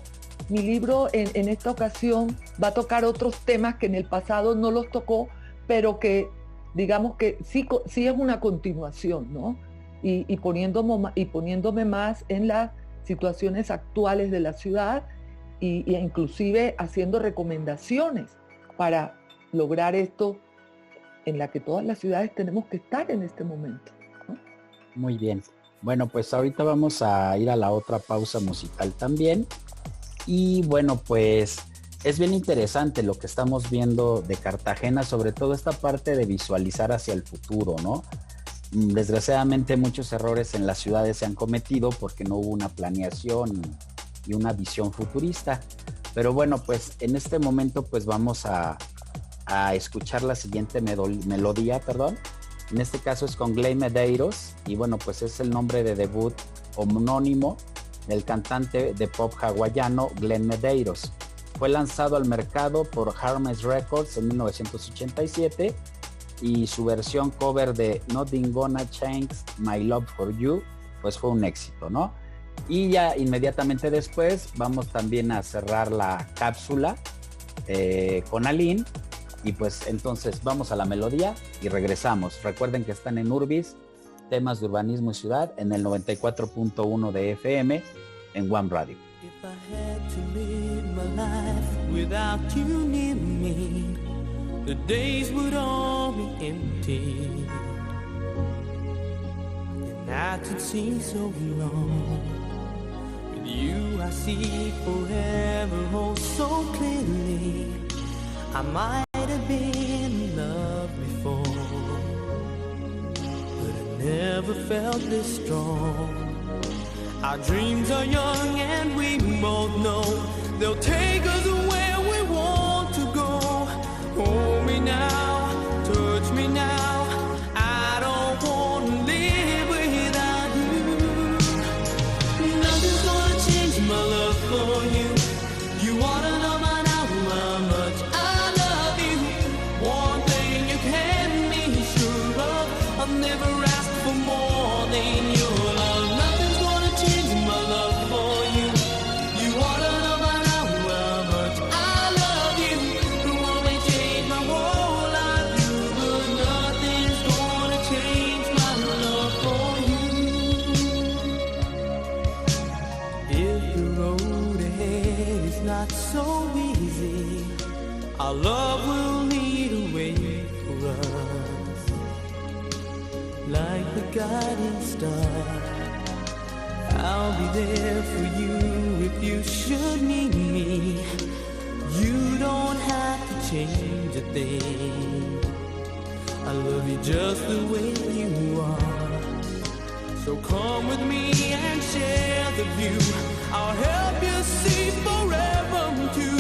en esta ocasión va a tocar otros temas que en el pasado no los tocó, pero que digamos que sí es una continuación, ¿no? Y poniéndome más en las situaciones actuales de la ciudad y inclusive haciendo recomendaciones para lograr esto en la que todas las ciudades tenemos que estar en este momento, ¿no? Muy bien. Bueno, pues ahorita vamos a ir a la otra pausa musical también. Y bueno, pues es bien interesante lo que estamos viendo de Cartagena, sobre todo esta parte de visualizar hacia el futuro, ¿no? Desgraciadamente muchos errores en las ciudades se han cometido porque no hubo una planeación y una visión futurista. Pero bueno, pues en este momento pues vamos a escuchar la siguiente melodía, perdón. En este caso es con Glenn Medeiros y bueno, pues es el nombre de debut homónimo del cantante de pop hawaiano Glenn Medeiros. Fue lanzado al mercado por Hermes Records en 1987 y su versión cover de Nothing Gonna Change My Love For You pues fue un éxito, ¿no? Y ya inmediatamente después vamos también a cerrar la cápsula con Aline. Y pues entonces vamos a la melodía y regresamos. Recuerden que están en Urbis, temas de urbanismo y ciudad, en el 94.1 de FM en One Radio. If I had to live my life without you near me, the days would all be empty. The nights would seem so long. With you I see forever oh so clearly. I might have been in love before, but I never felt this strong. Our dreams are young and we both know they'll take us where we want to go. Hold me now, touch me now, I don't want to live without you. Nothing's gonna change my love for you. You wanna know by now how much I love you. One thing you can be sure of, I've never asked for more than your love. Nothing's gonna change my love for you. You wanna know by now how much I love you. It won't change my whole life, but nothing's gonna change my love for you. If the road ahead is not so easy, our love will lead a way for us, like the guiding star. I'll be there for you if you should need me. You don't have to change a thing. I love you just the way you are. So come with me and share the view. I'll help you see forever too.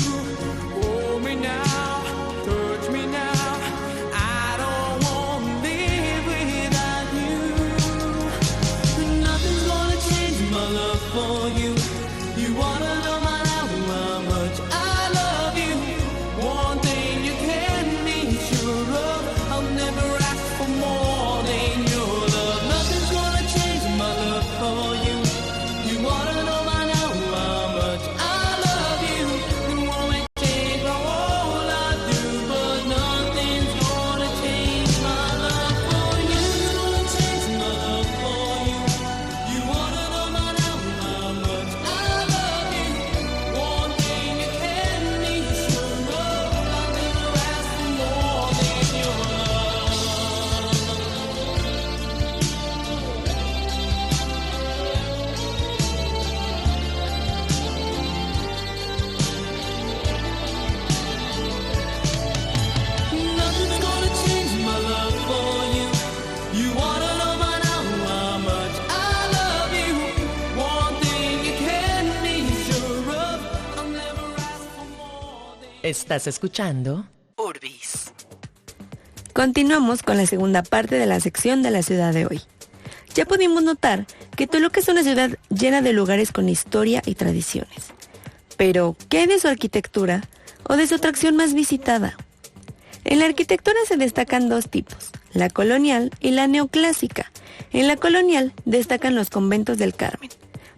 Hold me now, touch me now. I don't want to live without you. Nothing's gonna change my love for you. You wanna know my now how much I love you. One thing you can be sure of, I'll never ask for more than your love. Nothing's gonna change my love for you. You wanna know by now how much I love you. It won't change my whole life through, but nothing's gonna change my love for you. It's gonna change my love for you. You wanna know by now how much I love you. One thing you can be sure of, I'll never ask for more than your love. Nothing's gonna change my love for you. You wanna know by now how much I love you. One thing you can be sure of, I'll never ask for more than. Estás escuchando Urbis. Continuamos con la segunda parte de la sección de la ciudad de hoy. Ya pudimos notar que Toluca es una ciudad llena de lugares con historia y tradiciones. Pero, ¿qué hay de su arquitectura o de su atracción más visitada? En la arquitectura se destacan dos tipos, la colonial y la neoclásica. En la colonial destacan los conventos del Carmen,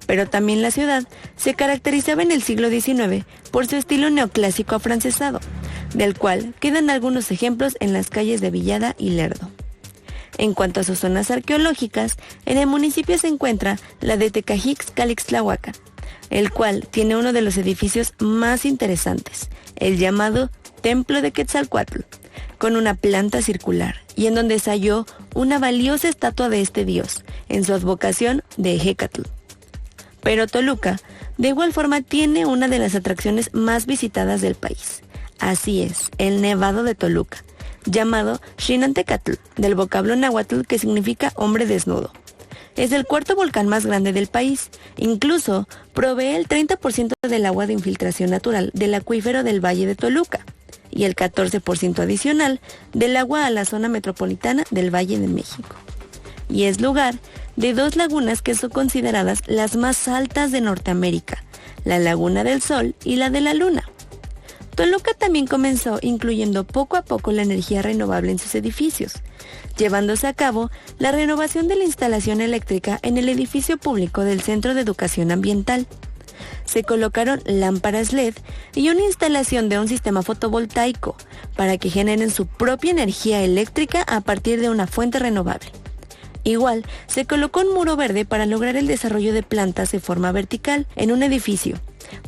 pero también la ciudad se caracterizaba en el siglo XIX por su estilo neoclásico afrancesado, del cual quedan algunos ejemplos en las calles de Villada y Lerdo. En cuanto a sus zonas arqueológicas, en el municipio se encuentra la de Tecajix-Calixtlahuaca, el cual tiene uno de los edificios más interesantes, el llamado Templo de Quetzalcóatl, con una planta circular y en donde se halló una valiosa estatua de este dios, en su advocación de Ejecatl. Pero Toluca, de igual forma, tiene una de las atracciones más visitadas del país. Así es, el Nevado de Toluca, llamado Xinantecatl, del vocablo náhuatl que significa hombre desnudo. Es el cuarto volcán más grande del país. Incluso provee el 30% del agua de infiltración natural del acuífero del Valle de Toluca y el 14% adicional del agua a la zona metropolitana del Valle de México. Y es lugar de 2 lagunas que son consideradas las más altas de Norteamérica, la Laguna del Sol y la de la Luna. Toluca también comenzó incluyendo poco a poco la energía renovable en sus edificios, llevándose a cabo la renovación de la instalación eléctrica en el edificio público del Centro de Educación Ambiental. Se colocaron lámparas LED y una instalación de un sistema fotovoltaico para que generen su propia energía eléctrica a partir de una fuente renovable. Igual, se colocó un muro verde para lograr el desarrollo de plantas de forma vertical en un edificio,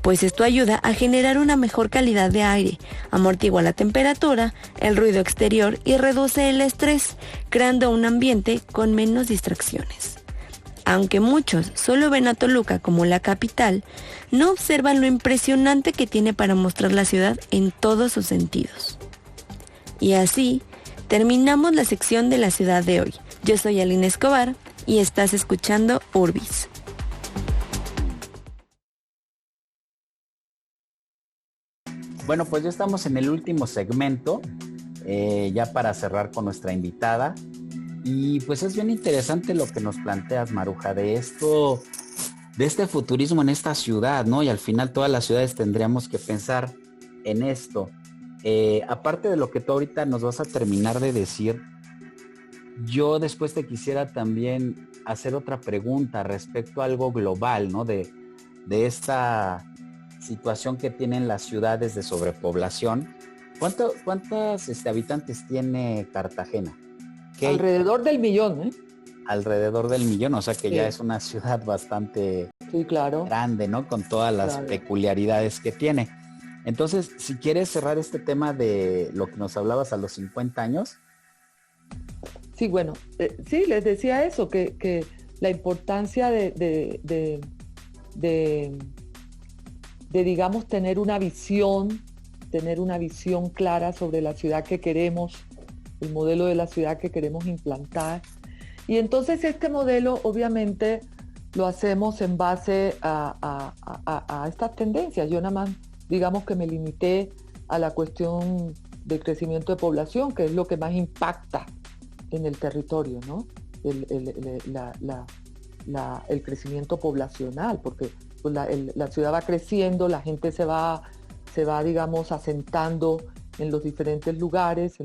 pues esto ayuda a generar una mejor calidad de aire, amortigua la temperatura, el ruido exterior y reduce el estrés, creando un ambiente con menos distracciones. Aunque muchos solo ven a Toluca como la capital, no observan lo impresionante que tiene para mostrar la ciudad en todos sus sentidos. Y así, terminamos la sección de la ciudad de hoy. Yo soy Aline Escobar y estás escuchando Urbis. Bueno, pues ya estamos en el último segmento, ya para cerrar con nuestra invitada. Y pues es bien interesante lo que nos planteas, Maruja, de este futurismo en esta ciudad, ¿no? Y al final todas las ciudades tendríamos que pensar en esto. Aparte de lo que tú ahorita nos vas a terminar de decir, yo después te quisiera también hacer otra pregunta respecto a algo global, ¿no? De esta situación que tienen las ciudades de sobrepoblación. ¿Cuántos habitantes tiene Cartagena? Alrededor del 1,000,000, ¿eh? Alrededor del 1,000,000, o sea que sí. Ya es una ciudad bastante claro. grande, ¿no? Con todas las peculiaridades que tiene. Entonces, si quieres cerrar este tema de lo que nos hablabas a los 50 años. Sí, bueno, sí, les decía eso, que la importancia de digamos, tener una visión clara sobre la ciudad que queremos, el modelo de la ciudad que queremos implantar. Y entonces este modelo, obviamente, lo hacemos en base a estas tendencias. Yo nada más, digamos que me limité a la cuestión del crecimiento de población, que es lo que más impacta en el territorio, ¿no? El crecimiento poblacional, porque pues, la ciudad va creciendo, la gente se va, digamos, asentando en los diferentes lugares,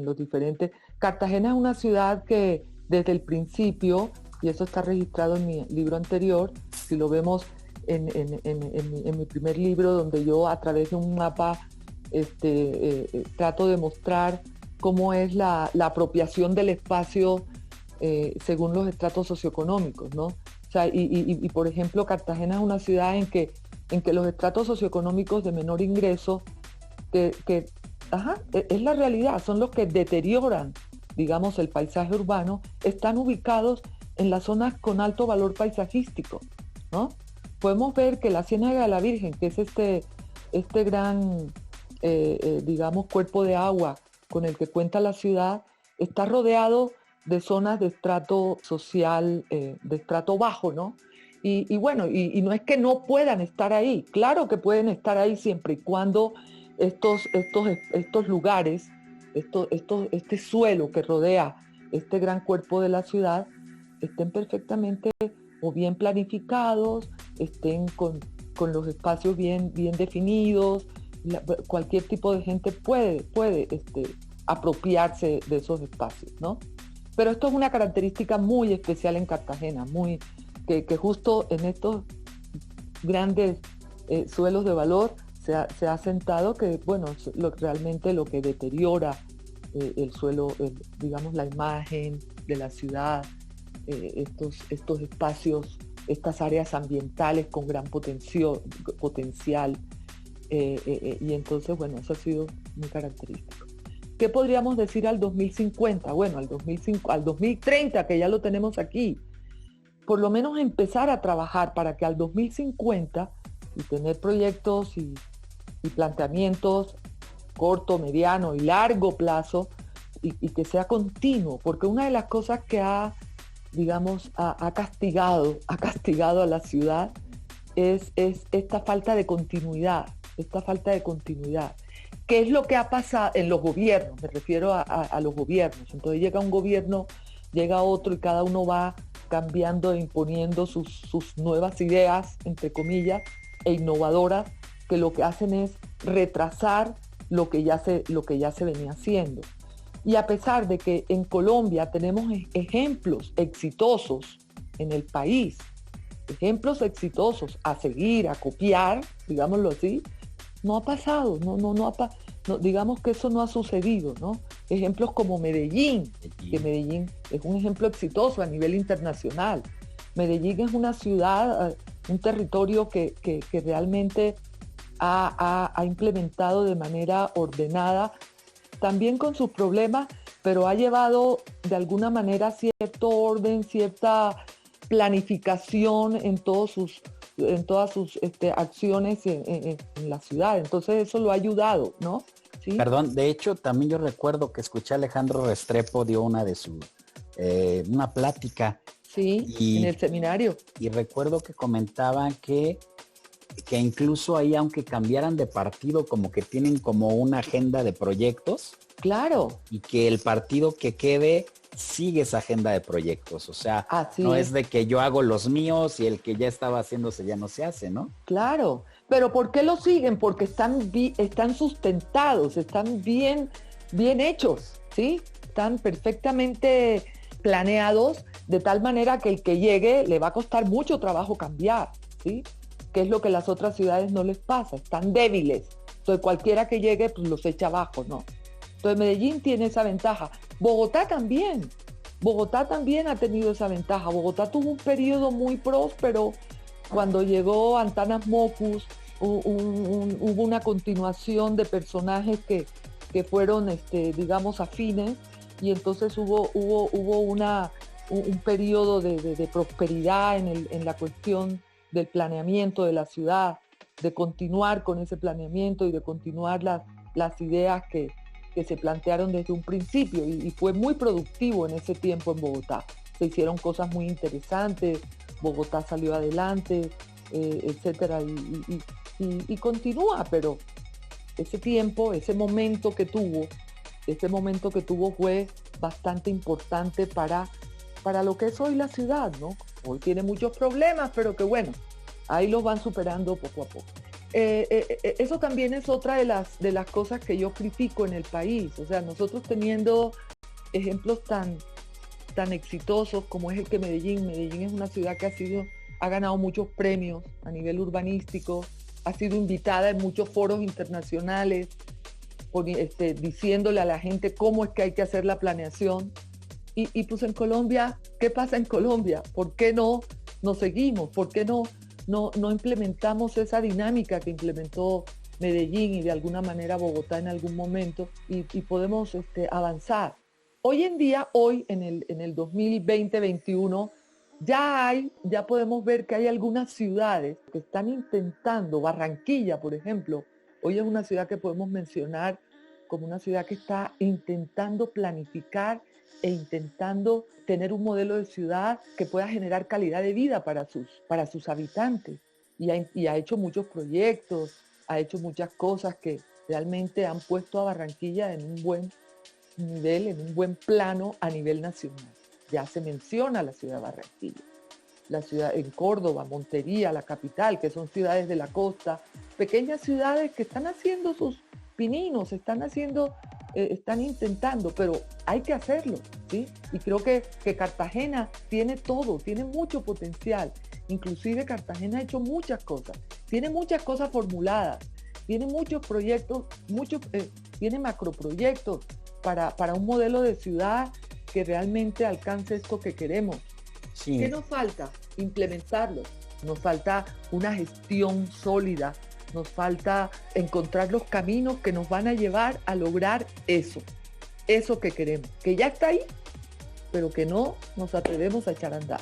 Cartagena es una ciudad que desde el principio, y eso está registrado en mi libro anterior, si lo vemos en mi primer libro, donde yo a través de un mapa trato de mostrar cómo es la apropiación del espacio según los estratos socioeconómicos, ¿no? O sea, y por ejemplo, Cartagena es una ciudad en que los estratos socioeconómicos de menor ingreso, es la realidad, son los que deterioran, digamos, el paisaje urbano, están ubicados en las zonas con alto valor paisajístico, ¿no? Podemos ver que la Ciénaga de la Virgen, que es este gran, digamos, cuerpo de agua con el que cuenta la ciudad, está rodeado de zonas de estrato social, de estrato bajo, ¿no? Y bueno, y no es que no puedan estar ahí, claro que pueden estar ahí siempre y cuando estos lugares, este suelo que rodea este gran cuerpo de la ciudad, estén perfectamente o bien planificados, estén con los espacios bien definidos. Cualquier tipo de gente puede apropiarse de esos espacios, ¿no? Pero esto es una característica muy especial en Cartagena, que justo en estos grandes suelos de valor se ha sentado que, bueno, realmente lo que deteriora el suelo, digamos, la imagen de la ciudad, estos espacios, estas áreas ambientales con gran potencial. Y entonces, bueno, eso ha sido muy característico. ¿Qué podríamos decir al 2050? Bueno, al 2030, que ya lo tenemos aquí. Por lo menos empezar a trabajar para que al 2050 y tener proyectos y planteamientos corto, mediano y largo plazo y que sea continuo, porque una de las cosas que ha digamos, ha castigado a la ciudad es esta falta de continuidad, ¿Qué es lo que ha pasado en los gobiernos? Me refiero a los gobiernos. Entonces llega un gobierno, llega otro y cada uno va cambiando e imponiendo sus nuevas ideas, entre comillas, e innovadoras, que lo que hacen es retrasar lo que ya se venía haciendo. Y a pesar de que en Colombia tenemos ejemplos exitosos en el país, ejemplos exitosos a seguir, a copiar, digámoslo así, no ha pasado, digamos que eso no ha sucedido, ¿no? Ejemplos como Medellín, que Medellín es un ejemplo exitoso a nivel internacional. Medellín es una ciudad, un territorio que realmente ha implementado de manera ordenada, también con sus problemas, pero ha llevado de alguna manera cierto orden, cierta planificación en todas sus acciones en la ciudad. Entonces eso lo ha ayudado, ¿no? ¿Sí? Perdón, de hecho también yo recuerdo que escuché a Alejandro Restrepo dio una plática. Sí, en el seminario. Y recuerdo que comentaban que incluso ahí, aunque cambiaran de partido, como que tienen como una agenda de proyectos. Claro. Y que el partido que quede sigue esa agenda de proyectos. O sea, no es de que yo hago los míos y el que ya estaba haciéndose ya no se hace, ¿no? Claro. Pero ¿por qué lo siguen? Porque están sustentados, están bien hechos, ¿sí? Están perfectamente planeados de tal manera que el que llegue le va a costar mucho trabajo cambiar, ¿sí? Que es lo que las otras ciudades no les pasa, están débiles. Entonces cualquiera que llegue pues los echa abajo, ¿no? Entonces Medellín tiene esa ventaja. Bogotá también ha tenido esa ventaja. Bogotá tuvo un periodo muy próspero cuando llegó Antanas Mockus, hubo una continuación de personajes que fueron, digamos, afines, y entonces hubo un periodo de prosperidad en la cuestión del planeamiento de la ciudad, de continuar con ese planeamiento y de continuar las ideas que se plantearon desde un principio, y fue muy productivo en ese tiempo en Bogotá. Se hicieron cosas muy interesantes, Bogotá salió adelante, etcétera, y continúa, pero ese momento que tuvo fue bastante importante para lo que es hoy la ciudad, ¿no? Hoy tiene muchos problemas, pero que bueno, ahí los van superando poco a poco. Eso también es otra de las cosas que yo critico en el país. O sea, nosotros teniendo ejemplos tan exitosos como es el que Medellín es una ciudad que ha ganado muchos premios a nivel urbanístico, ha sido invitada en muchos foros internacionales, diciéndole a la gente cómo es que hay que hacer la planeación. Y pues en Colombia, ¿qué pasa en Colombia? ¿Por qué no nos seguimos? ¿Por qué no implementamos esa dinámica que implementó Medellín y de alguna manera Bogotá en algún momento y podemos avanzar? Hoy en día, en el 2020-21, ya podemos ver que hay algunas ciudades que están intentando, Barranquilla, por ejemplo, hoy es una ciudad que podemos mencionar como una ciudad que está intentando planificar e intentando tener un modelo de ciudad que pueda generar calidad de vida para sus habitantes. Y ha hecho muchos proyectos, ha hecho muchas cosas que realmente han puesto a Barranquilla en un buen nivel, en un buen plano a nivel nacional. Ya se menciona la ciudad de Barranquilla, la ciudad en Córdoba, Montería, la capital, que son ciudades de la costa, pequeñas ciudades que están haciendo sus pininos, están intentando, pero hay que hacerlo, ¿sí? Y creo que Cartagena tiene todo, tiene mucho potencial. Inclusive Cartagena ha hecho muchas cosas, tiene muchas cosas formuladas, tiene muchos proyectos, tiene macroproyectos para un modelo de ciudad que realmente alcance esto que queremos. Sí. ¿Qué nos falta? Implementarlo. Nos falta una gestión sólida, nos falta encontrar los caminos que nos van a llevar a lograr eso que queremos, que ya está ahí, pero que no nos atrevemos a echar a andar,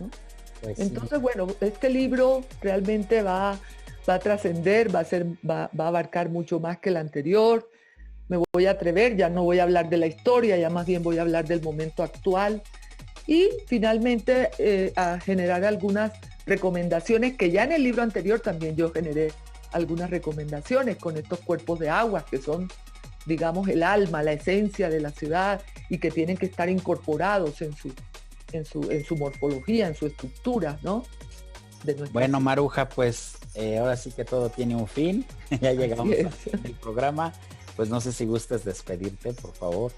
¿no? Pues entonces, sí. Bueno, este libro realmente va a trascender, va a abarcar mucho más que el anterior. Me voy a atrever, ya no voy a hablar de la historia, ya más bien voy a hablar del momento actual y finalmente a generar algunas recomendaciones que ya en el libro anterior también yo generé algunas recomendaciones con estos cuerpos de agua que son, digamos, el alma, la esencia de la ciudad y que tienen que estar incorporados en su morfología, en su estructura, ¿no? Bueno, Maruja, pues ahora sí que todo tiene un fin. Ya llegamos al fin del programa. Pues no sé si gustas despedirte, por favor.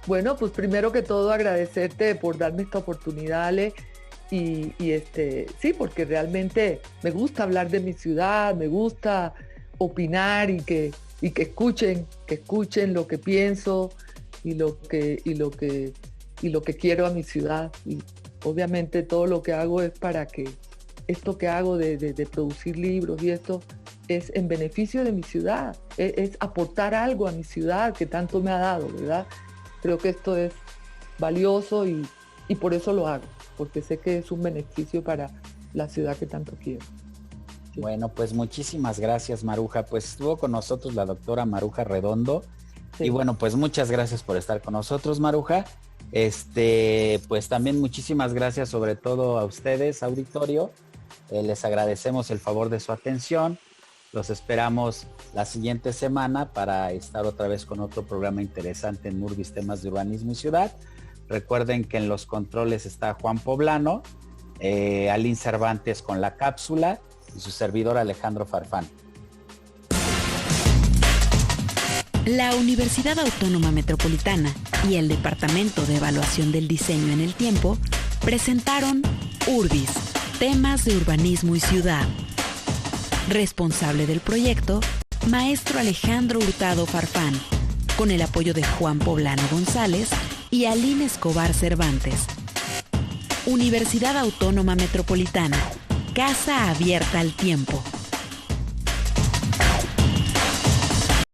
Bueno, pues primero que todo agradecerte por darme esta oportunidad, Ale, y sí, porque realmente me gusta hablar de mi ciudad, me gusta opinar y que escuchen lo que pienso y lo que quiero a mi ciudad. Y obviamente todo lo que hago es para que esto que hago de producir libros y esto es en beneficio de mi ciudad, es aportar algo a mi ciudad que tanto me ha dado, ¿verdad? Creo que esto es valioso y por eso lo hago, porque sé que es un beneficio para la ciudad que tanto quiero. Sí. Bueno, pues muchísimas gracias, Maruja. Pues estuvo con nosotros la doctora Maruja Redondo. Sí. Y bueno, pues muchas gracias por estar con nosotros, Maruja. Pues también muchísimas gracias sobre todo a ustedes, auditorio. Les agradecemos el favor de su atención. Los esperamos la siguiente semana para estar otra vez con otro programa interesante en Urbis, temas de urbanismo y ciudad. Recuerden que en los controles está Juan Poblano, Aline Cervantes con la cápsula y su servidor Alejandro Farfán. La Universidad Autónoma Metropolitana y el Departamento de Evaluación del Diseño en el Tiempo presentaron Urbis, temas de urbanismo y ciudad. Responsable del proyecto, maestro Alejandro Hurtado Farfán, con el apoyo de Juan Poblano González y Aline Escobar Cervantes. Universidad Autónoma Metropolitana, casa abierta al tiempo.